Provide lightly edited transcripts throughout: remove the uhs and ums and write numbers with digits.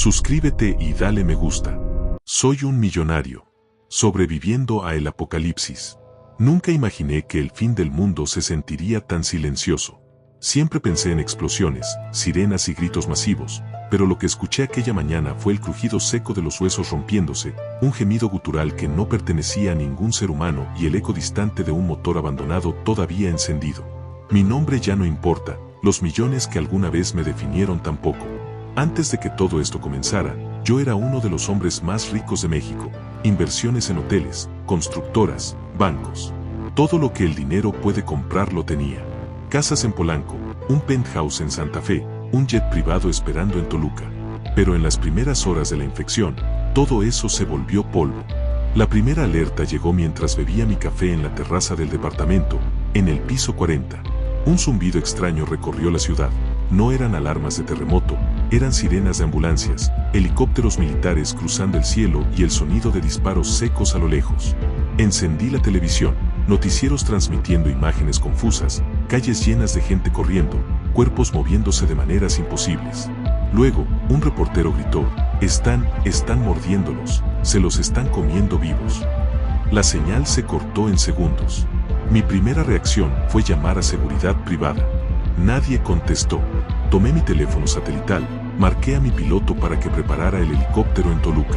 Suscríbete y dale me gusta. Soy un millonario, sobreviviendo a el apocalipsis. Nunca imaginé que el fin del mundo se sentiría tan silencioso. Siempre pensé en explosiones, sirenas y gritos masivos, pero lo que escuché aquella mañana fue el crujido seco de los huesos rompiéndose, un gemido gutural que no pertenecía a ningún ser humano y el eco distante de un motor abandonado todavía encendido. Mi nombre ya no importa, los millones que alguna vez me definieron tampoco. Antes de que todo esto comenzara, yo era uno de los hombres más ricos de México. Inversiones en hoteles, constructoras, bancos. Todo lo que el dinero puede comprar lo tenía. Casas en Polanco, un penthouse en Santa Fe, un jet privado esperando en Toluca. Pero en las primeras horas de la infección, todo eso se volvió polvo. La primera alerta llegó mientras bebía mi café en la terraza del departamento, en el piso 40. Un zumbido extraño recorrió la ciudad. No eran alarmas de terremoto, eran sirenas de ambulancias, helicópteros militares cruzando el cielo y el sonido de disparos secos a lo lejos. Encendí la televisión, noticieros transmitiendo imágenes confusas, calles llenas de gente corriendo, cuerpos moviéndose de maneras imposibles. Luego, un reportero gritó, están mordiéndolos, se los están comiendo vivos. La señal se cortó en segundos. Mi primera reacción fue llamar a seguridad privada. Nadie contestó. Tomé mi teléfono satelital, marqué a mi piloto para que preparara el helicóptero en Toluca.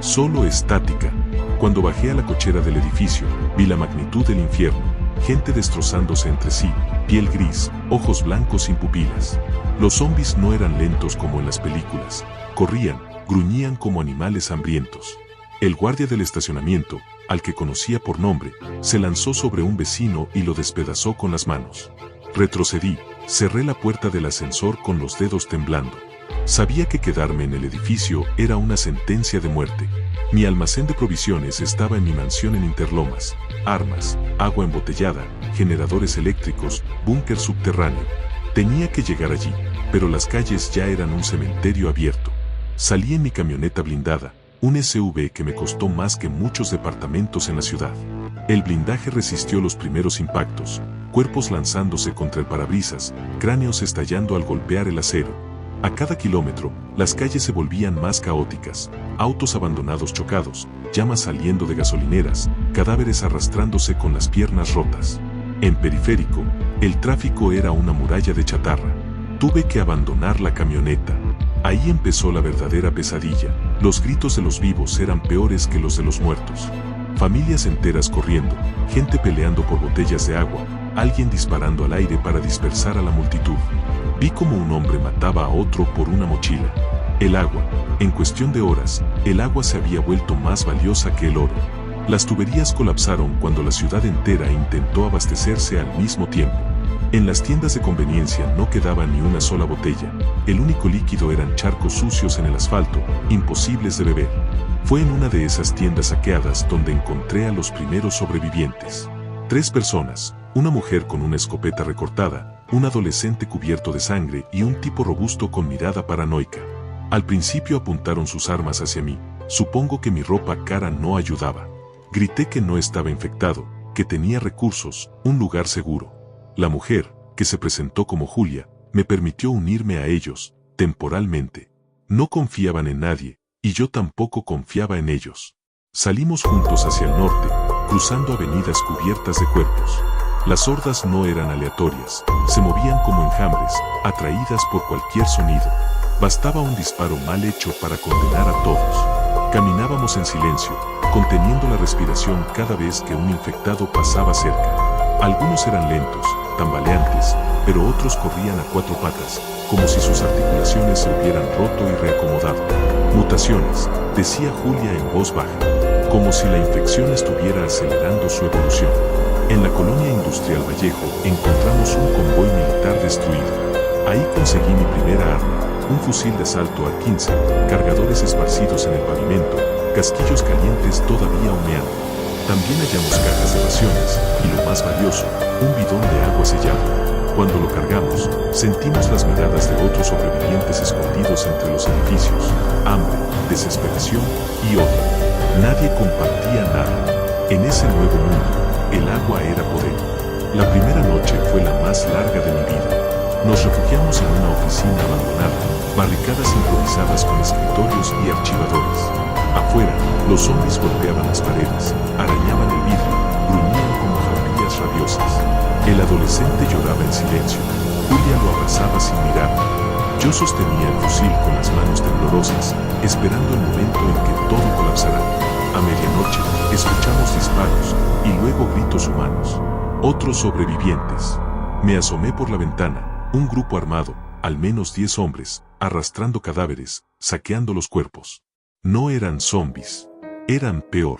Solo estática. Cuando bajé a la cochera del edificio, vi la magnitud del infierno, gente destrozándose entre sí, piel gris, ojos blancos sin pupilas. Los zombies no eran lentos como en las películas, corrían, gruñían como animales hambrientos. El guardia del estacionamiento, al que conocía por nombre, se lanzó sobre un vecino y lo despedazó con las manos. Retrocedí, cerré la puerta del ascensor con los dedos temblando. Sabía que quedarme en el edificio era una sentencia de muerte. Mi almacén de provisiones estaba en mi mansión en Interlomas. Armas, agua embotellada, generadores eléctricos, búnker subterráneo. Tenía que llegar allí, pero las calles ya eran un cementerio abierto. Salí en mi camioneta blindada, un SUV que me costó más que muchos departamentos en la ciudad. El blindaje resistió los primeros impactos, cuerpos lanzándose contra el parabrisas, cráneos estallando al golpear el acero. A cada kilómetro, las calles se volvían más caóticas, autos abandonados chocados, llamas saliendo de gasolineras, cadáveres arrastrándose con las piernas rotas. En Periférico, el tráfico era una muralla de chatarra. Tuve que abandonar la camioneta. Ahí empezó la verdadera pesadilla. Los gritos de los vivos eran peores que los de los muertos. Familias enteras corriendo, gente peleando por botellas de agua, alguien disparando al aire para dispersar a la multitud. Vi como un hombre mataba a otro por una mochila. El agua. En cuestión de horas, el agua se había vuelto más valiosa que el oro. Las tuberías colapsaron cuando la ciudad entera intentó abastecerse al mismo tiempo. En las tiendas de conveniencia no quedaba ni una sola botella. El único líquido eran charcos sucios en el asfalto, imposibles de beber. Fue en una de esas tiendas saqueadas donde encontré a los primeros sobrevivientes. 3 personas, una mujer con una escopeta recortada, un adolescente cubierto de sangre y un tipo robusto con mirada paranoica. Al principio apuntaron sus armas hacia mí. Supongo que mi ropa cara no ayudaba. Grité que no estaba infectado, que tenía recursos, un lugar seguro. La mujer, que se presentó como Julia, me permitió unirme a ellos, temporalmente. No confiaban en nadie, y yo tampoco confiaba en ellos. Salimos juntos hacia el norte, cruzando avenidas cubiertas de cuerpos. Las hordas no eran aleatorias, se movían como enjambres, atraídas por cualquier sonido. Bastaba un disparo mal hecho para condenar a todos. Caminábamos en silencio, conteniendo la respiración cada vez que un infectado pasaba cerca. Algunos eran lentos, tambaleantes, pero otros corrían a 4 patas, como si sus articulaciones se hubieran roto y reacomodado. Mutaciones, decía Julia en voz baja, como si la infección estuviera acelerando su evolución. En la colonia industrial Vallejo encontramos un convoy militar destruido. Ahí conseguí mi primera arma, un fusil de asalto A-15, cargadores esparcidos en el pavimento, casquillos calientes todavía humeando. También hallamos cajas de raciones, y lo más valioso, un bidón de agua sellado. Cuando lo cargamos, sentimos las miradas de otros sobrevivientes escondidos entre los edificios. Hambre, desesperación y odio. Nadie compartía nada. En ese nuevo mundo, el agua era poder. La primera noche fue la más larga de mi vida. Nos refugiamos en una oficina abandonada, barricadas improvisadas con escritorios y archivadores. Afuera, los zombies golpeaban las paredes, arañaban el vidrio, gruñían como jaurías rabiosas. El adolescente lloraba en silencio. Julia lo abrazaba sin mirarme. Yo sostenía el fusil con las manos temblorosas, esperando el momento en que todo colapsará. A medianoche, escuchamos disparos y luego gritos humanos. Otros sobrevivientes. Me asomé por la ventana, un grupo armado, al menos 10 hombres, arrastrando cadáveres, saqueando los cuerpos. No eran zombies. Eran peor.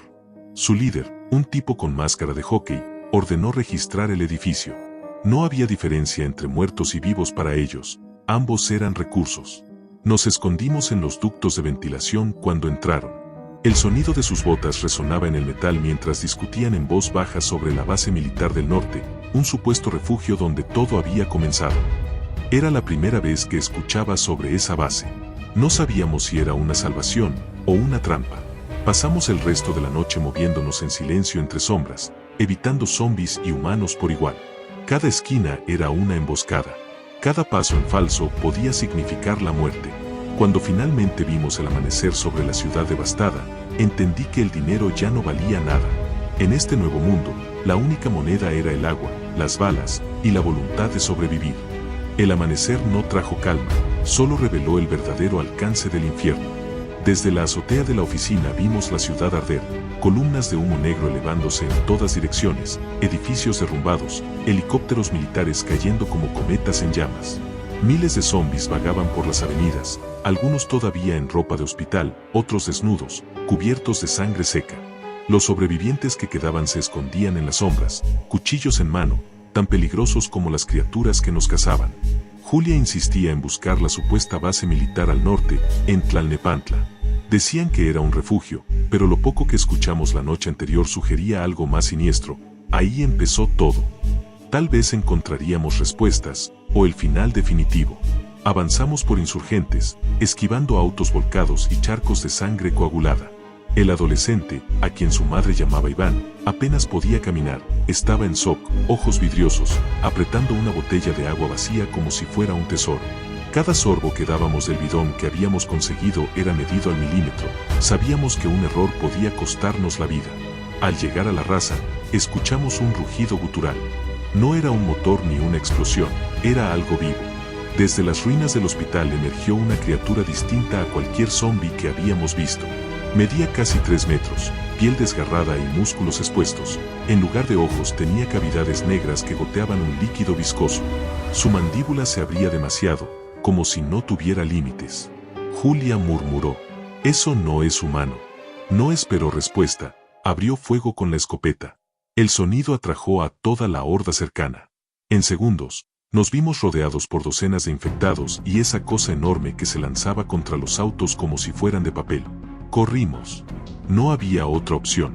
Su líder, un tipo con máscara de hockey, ordenó registrar el edificio. No había diferencia entre muertos y vivos para ellos, ambos eran recursos. Nos escondimos en los ductos de ventilación cuando entraron. El sonido de sus botas resonaba en el metal mientras discutían en voz baja sobre la base militar del norte, un supuesto refugio donde todo había comenzado. Era la primera vez que escuchaba sobre esa base. No sabíamos si era una salvación o una trampa. Pasamos el resto de la noche moviéndonos en silencio entre sombras, evitando zombies y humanos por igual. Cada esquina era una emboscada. Cada paso en falso podía significar la muerte. Cuando finalmente vimos el amanecer sobre la ciudad devastada, entendí que el dinero ya no valía nada. En este nuevo mundo, la única moneda era el agua, las balas y la voluntad de sobrevivir. El amanecer no trajo calma, solo reveló el verdadero alcance del infierno. Desde la azotea de la oficina vimos la ciudad arder, columnas de humo negro elevándose en todas direcciones, edificios derrumbados, helicópteros militares cayendo como cometas en llamas. Miles de zombies vagaban por las avenidas, algunos todavía en ropa de hospital, otros desnudos, cubiertos de sangre seca. Los sobrevivientes que quedaban se escondían en las sombras, cuchillos en mano, tan peligrosos como las criaturas que nos cazaban. Julia insistía en buscar la supuesta base militar al norte, en Tlalnepantla. Decían que era un refugio, pero lo poco que escuchamos la noche anterior sugería algo más siniestro. Ahí empezó todo. Tal vez encontraríamos respuestas, o el final definitivo. Avanzamos por insurgentes, esquivando autos volcados y charcos de sangre coagulada. El adolescente, a quien su madre llamaba Iván, apenas podía caminar, estaba en shock, ojos vidriosos, apretando una botella de agua vacía como si fuera un tesoro. Cada sorbo que dábamos del bidón que habíamos conseguido era medido al milímetro, sabíamos que un error podía costarnos la vida. Al llegar a la raza, escuchamos un rugido gutural. No era un motor ni una explosión, era algo vivo. Desde las ruinas del hospital emergió una criatura distinta a cualquier zombi que habíamos visto. Medía casi 3 metros, piel desgarrada y músculos expuestos. En lugar de ojos tenía cavidades negras que goteaban un líquido viscoso. Su mandíbula se abría demasiado, como si no tuviera límites. Julia murmuró: «Eso no es humano». No esperó respuesta, abrió fuego con la escopeta. El sonido atrajo a toda la horda cercana. En segundos, nos vimos rodeados por docenas de infectados y esa cosa enorme que se lanzaba contra los autos como si fueran de papel. Corrimos. No había otra opción.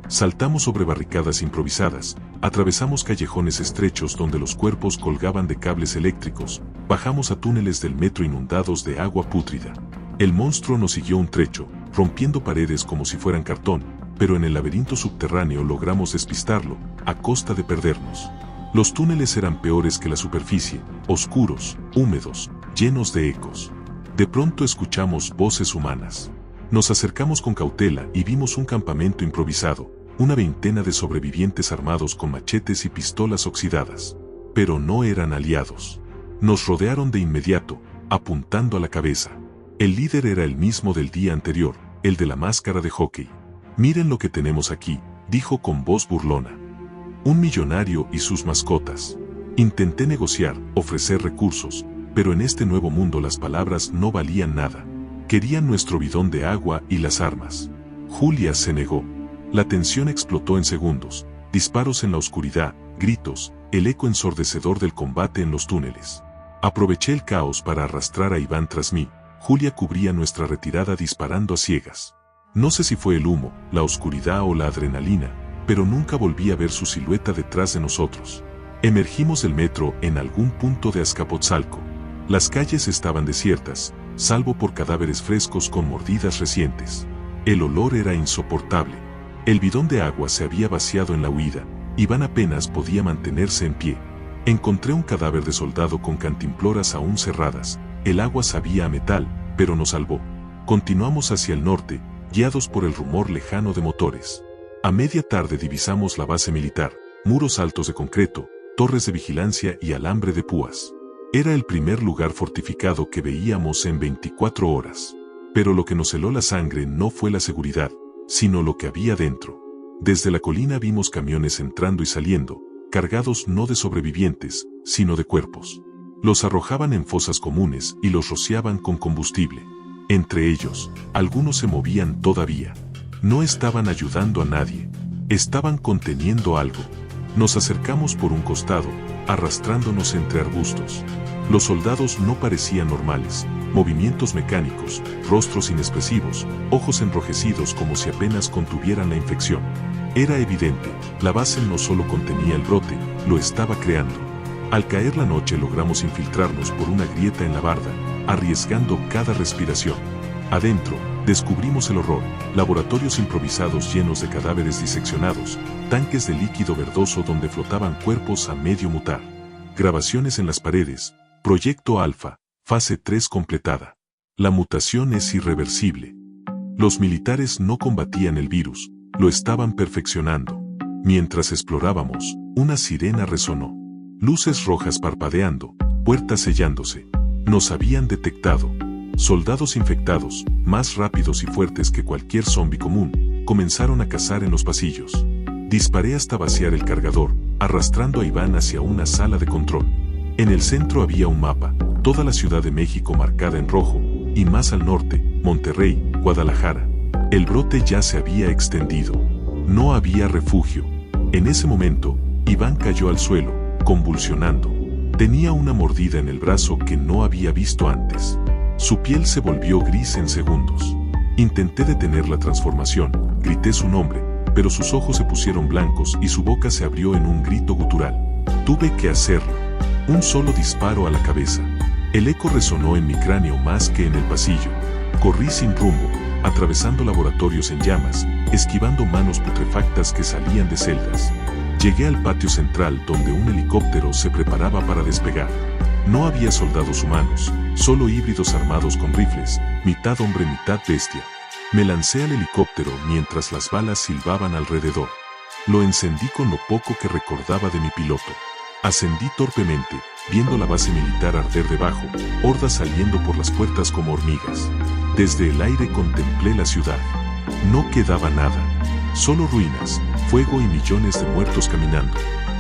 Saltamos sobre barricadas improvisadas, atravesamos callejones estrechos donde los cuerpos colgaban de cables eléctricos, bajamos a túneles del metro inundados de agua pútrida. El monstruo nos siguió un trecho, rompiendo paredes como si fueran cartón, pero en el laberinto subterráneo logramos despistarlo, a costa de perdernos. Los túneles eran peores que la superficie, oscuros, húmedos, llenos de ecos. De pronto escuchamos voces humanas. Nos acercamos con cautela y vimos un campamento improvisado, una veintena de sobrevivientes armados con machetes y pistolas oxidadas. Pero no eran aliados. Nos rodearon de inmediato, apuntando a la cabeza. El líder era el mismo del día anterior, el de la máscara de hockey. «Miren lo que tenemos aquí», dijo con voz burlona. «Un millonario y sus mascotas». Intenté negociar, ofrecer recursos, pero en este nuevo mundo las palabras no valían nada. Querían nuestro bidón de agua y las armas. Julia se negó. La tensión explotó en segundos. Disparos en la oscuridad, gritos, el eco ensordecedor del combate en los túneles. Aproveché el caos para arrastrar a Iván tras mí. Julia cubría nuestra retirada disparando a ciegas. No sé si fue el humo, la oscuridad o la adrenalina, pero nunca volví a ver su silueta detrás de nosotros. Emergimos del metro en algún punto de Azcapotzalco. Las calles estaban desiertas, salvo por cadáveres frescos con mordidas recientes. El olor era insoportable. El bidón de agua se había vaciado en la huida. Iván apenas podía mantenerse en pie. Encontré un cadáver de soldado con cantimploras aún cerradas. El agua sabía a metal, pero nos salvó. Continuamos hacia el norte, guiados por el rumor lejano de motores. A media tarde divisamos la base militar, muros altos de concreto, torres de vigilancia y alambre de púas. Era el primer lugar fortificado que veíamos en 24 horas. Pero lo que nos heló la sangre no fue la seguridad, sino lo que había dentro. Desde la colina vimos camiones entrando y saliendo, cargados no de sobrevivientes, sino de cuerpos. Los arrojaban en fosas comunes y los rociaban con combustible. Entre ellos, algunos se movían todavía. No estaban ayudando a nadie. Estaban conteniendo algo. Nos acercamos por un costado, arrastrándonos entre arbustos. Los soldados no parecían normales. Movimientos mecánicos, rostros inexpresivos, ojos enrojecidos como si apenas contuvieran la infección. Era evidente, la base no solo contenía el brote, lo estaba creando. Al caer la noche logramos infiltrarnos por una grieta en la barda, arriesgando cada respiración. Adentro, descubrimos el horror, laboratorios improvisados llenos de cadáveres diseccionados, tanques de líquido verdoso donde flotaban cuerpos a medio mutar. Grabaciones en las paredes, Proyecto Alfa, fase 3 completada. La mutación es irreversible. Los militares no combatían el virus, lo estaban perfeccionando. Mientras explorábamos, una sirena resonó. Luces rojas parpadeando, puertas sellándose. Nos habían detectado. Soldados infectados, más rápidos y fuertes que cualquier zombi común, comenzaron a cazar en los pasillos. Disparé hasta vaciar el cargador, arrastrando a Iván hacia una sala de control. En el centro había un mapa, toda la Ciudad de México marcada en rojo, y más al norte, Monterrey, Guadalajara. El brote ya se había extendido. No había refugio. En ese momento, Iván cayó al suelo, convulsionando. Tenía una mordida en el brazo que no había visto antes. Su piel se volvió gris en segundos. Intenté detener la transformación, grité su nombre, pero sus ojos se pusieron blancos y su boca se abrió en un grito gutural. Tuve que hacerlo. Un solo disparo a la cabeza. El eco resonó en mi cráneo más que en el pasillo. Corrí sin rumbo, atravesando laboratorios en llamas, esquivando manos putrefactas que salían de celdas. Llegué al patio central donde un helicóptero se preparaba para despegar. No había soldados humanos, solo híbridos armados con rifles, mitad hombre mitad bestia. Me lancé al helicóptero mientras las balas silbaban alrededor. Lo encendí con lo poco que recordaba de mi piloto. Ascendí torpemente, viendo la base militar arder debajo, hordas saliendo por las puertas como hormigas. Desde el aire contemplé la ciudad. No quedaba nada. Solo ruinas, fuego y millones de muertos caminando.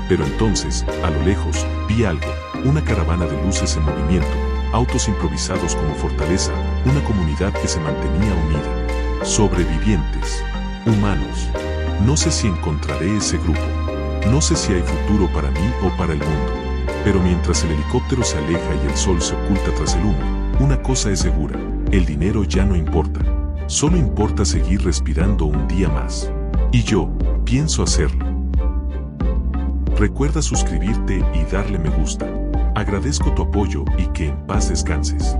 Pero entonces, a lo lejos, vi algo, una caravana de luces en movimiento, autos improvisados como fortaleza, una comunidad que se mantenía unida. Sobrevivientes. Humanos. No sé si encontraré ese grupo. No sé si hay futuro para mí o para el mundo. Pero mientras el helicóptero se aleja y el sol se oculta tras el humo, una cosa es segura, el dinero ya no importa. Solo importa seguir respirando un día más. Y yo, pienso hacerlo. Recuerda suscribirte y darle me gusta. Agradezco tu apoyo y que en paz descanses.